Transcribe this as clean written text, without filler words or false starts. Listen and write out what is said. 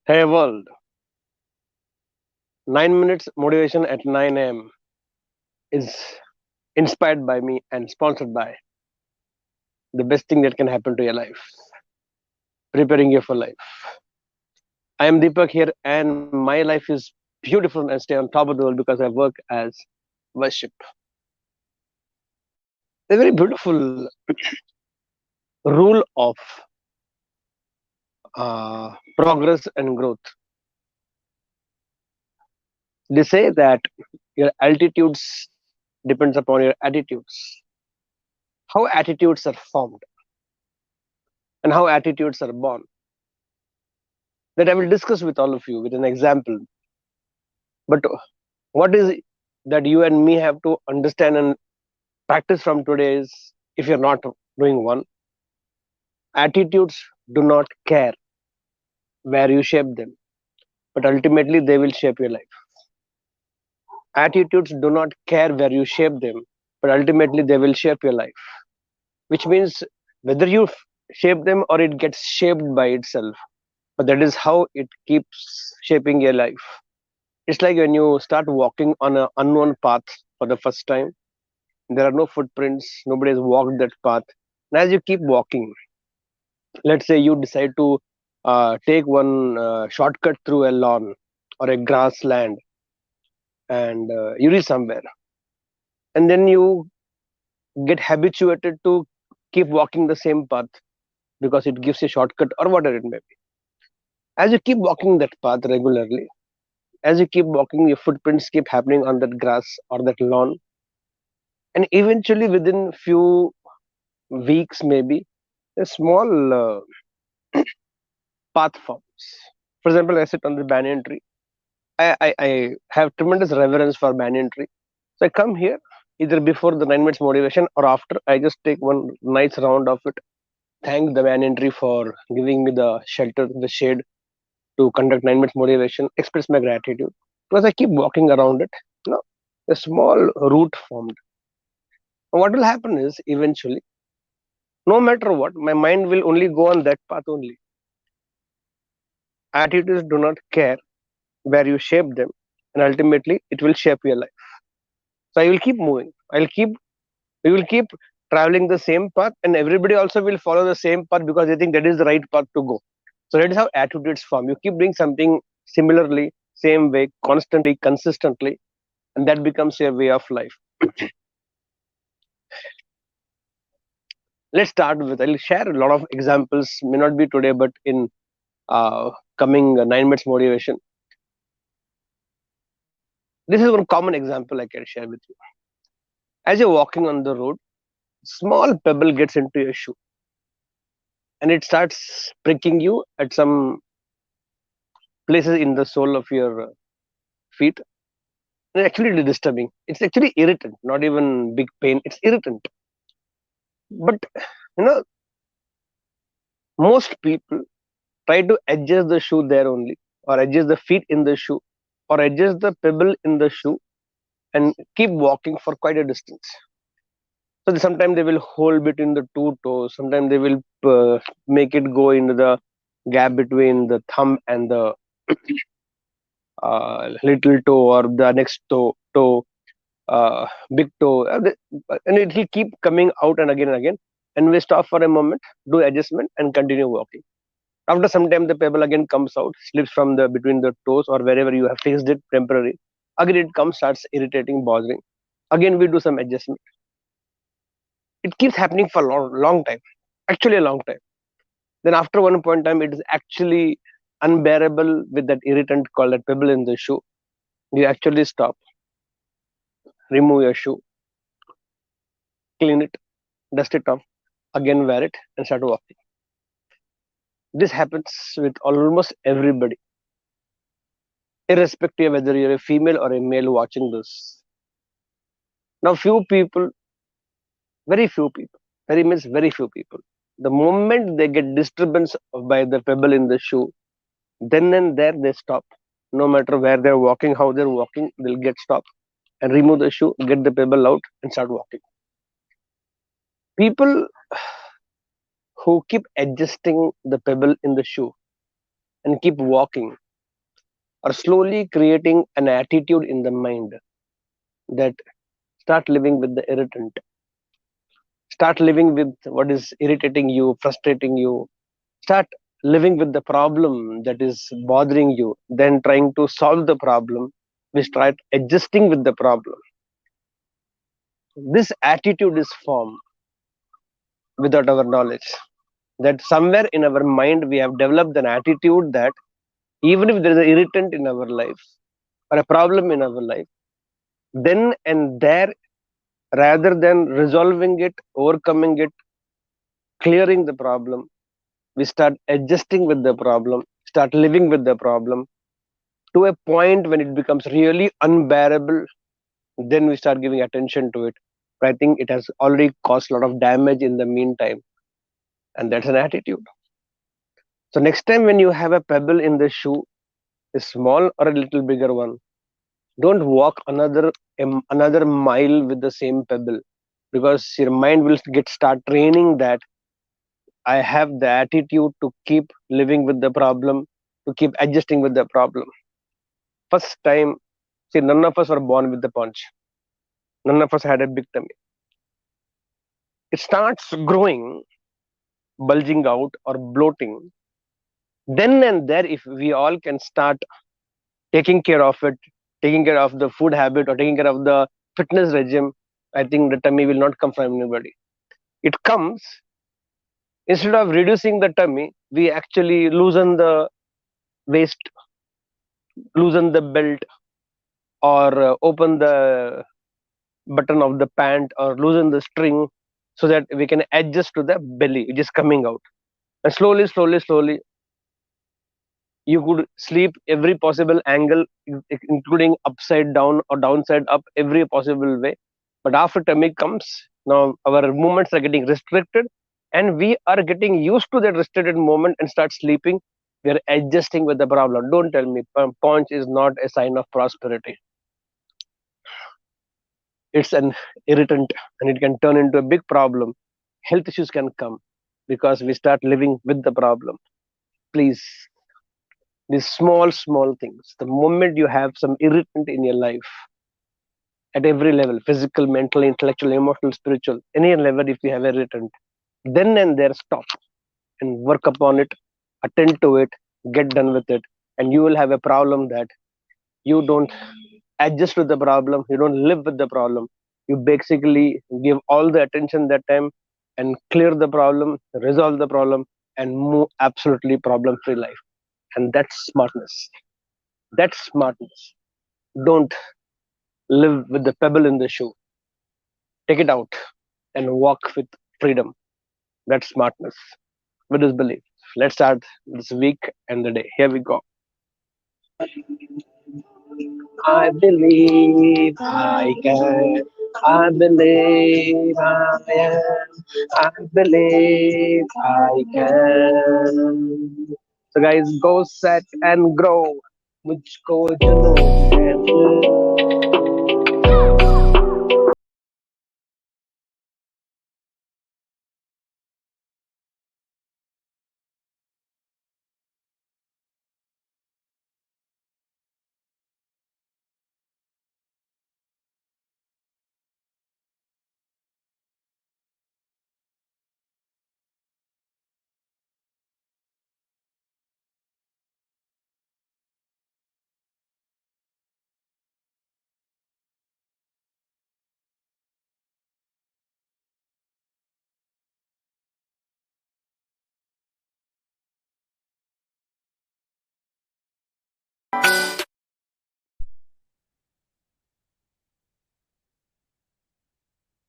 Hey world, 9 minutes motivation at 9 a.m. is inspired by me and sponsored by the best thing that can happen to your life, preparing you for life. I am Deepak here, and my life is beautiful and stay on top of the world because I work as worship. A very beautiful rule of progress and growth. They say that your altitudes depends upon your attitudes. How attitudes are formed and how attitudes are born. That I will discuss with all of you with an example. But what is it that you and me have to understand and practice from today is, if you're not doing one, attitudes do not care where you shape them, but ultimately they will shape your life. Attitudes do not care where you shape them, but ultimately they will shape your life, which means whether you shape them or it gets shaped by itself, but that is how it keeps shaping your life. It's like when you start walking on an unknown path for the first time. There are no footprints, nobody has walked that path. And as you keep walking, let's say you decide to take one shortcut through a lawn or a grassland, and you reach somewhere, and then you get habituated to keep walking the same path because it gives you a shortcut or whatever it may be. As you keep walking that path regularly, as you keep walking, your footprints keep happening on that grass or that lawn, and eventually within few weeks maybe a small path forms. For example, I sit on the banyan tree. I have tremendous reverence for banyan tree. So I come here either before the 9 minutes motivation or after. I just take one nice round of it. Thank the banyan tree for giving me the shelter, the shade to conduct 9 minutes motivation. Express my gratitude because I keep walking around it. You know, a small root formed. And what will happen is eventually, no matter what, my mind will only go on that path only. Attitudes do not care where you shape them, and ultimately it will shape your life. So I will keep moving. We will keep traveling the same path, and everybody also will follow the same path because they think that is the right path to go. So that is how attitudes form. You keep doing something similarly, same way, constantly, consistently, and that becomes your way of life. Let's start with. I'll share a lot of examples. May not be today, but in coming 9 minutes motivation. This is one common example I can share with you. As you're walking on the road, small pebble gets into your shoe and it starts pricking you at some places in the sole of your feet. And actually disturbing. It's actually irritant, not even big pain. It's irritant. But you know, most people try to adjust the shoe there only, or adjust the feet in the shoe, or adjust the pebble in the shoe, and keep walking for quite a distance. So sometimes they will hold between the two toes. Sometimes they will make it go into the gap between the thumb and the little toe or the next toe, big toe, and it will keep coming out and again. And we stop for a moment, do adjustment, and continue walking. After some time, the pebble again comes out, slips from the between the toes or wherever you have fixed it temporary. Again, it comes, starts irritating, bothering. Again, we do some adjustment. It keeps happening for a long time, actually a long time. Then after one point in time, it is actually unbearable with that irritant called that pebble in the shoe. You actually stop, remove your shoe, clean it, dust it off, again wear it, and start walking. This happens with almost everybody, irrespective of whether you're a female or a male watching this. Now, few people, very few people, very means very few people, the moment they get disturbance by the pebble in the shoe, then and there they stop. No matter where they're walking, how they're walking, they'll get stopped and remove the shoe, get the pebble out, and start walking. People who keep adjusting the pebble in the shoe, and keep walking, or slowly creating an attitude in the mind that start living with the irritant, start living with what is irritating you, frustrating you, start living with the problem that is bothering you, then trying to solve the problem, we start adjusting with the problem. This attitude is formed without our knowledge, that somewhere in our mind we have developed an attitude that even if there is an irritant in our life or a problem in our life, then and there, rather than resolving it, overcoming it, clearing the problem, we start adjusting with the problem, start living with the problem to a point when it becomes really unbearable. Then we start giving attention to it. But I think it has already caused a lot of damage in the meantime, and that's an attitude. So next time when you have a pebble in the shoe, a small or a little bigger one, don't walk another mile with the same pebble, because your mind will get start training that I have the attitude to keep living with the problem, to keep adjusting with the problem. First time, see, none of us were born with the punch. None of us had a big tummy. It starts growing, bulging out, or bloating. Then and there, if we all can start taking care of it, taking care of the food habit, or taking care of the fitness regime, I think the tummy will not come from anybody. It comes, instead of reducing the tummy, we actually loosen the waist, loosen the belt, or open the button of the pant, or loosen the string, so that we can adjust to the belly which is coming out. And slowly, slowly, slowly, you could sleep every possible angle, including upside down or downside up, every possible way. But after tummy comes, now our movements are getting restricted, and we are getting used to that restricted movement and start sleeping. We are adjusting with the problem. Don't tell me paunch is not a sign of prosperity. It's an irritant, and it can turn into a big problem. Health issues can come because we start living with the problem. Please, these small things, the moment you have some irritant in your life, at every level, physical, mental, intellectual, emotional, spiritual, any level, if you have irritant, then and there stop and work upon it, attend to it, get done with it, and you will have a problem that you don't adjust with the problem, you don't live with the problem. You basically give all the attention that time and clear the problem, resolve the problem, and move absolutely problem free life. And that's smartness. That's smartness. Don't live with the pebble in the shoe. Take it out and walk with freedom. That's smartness. With this belief, let's start this week and the day. Here we go. I believe I can. I believe I am. I believe I can. So, guys, go set and grow. मुझको जुनून है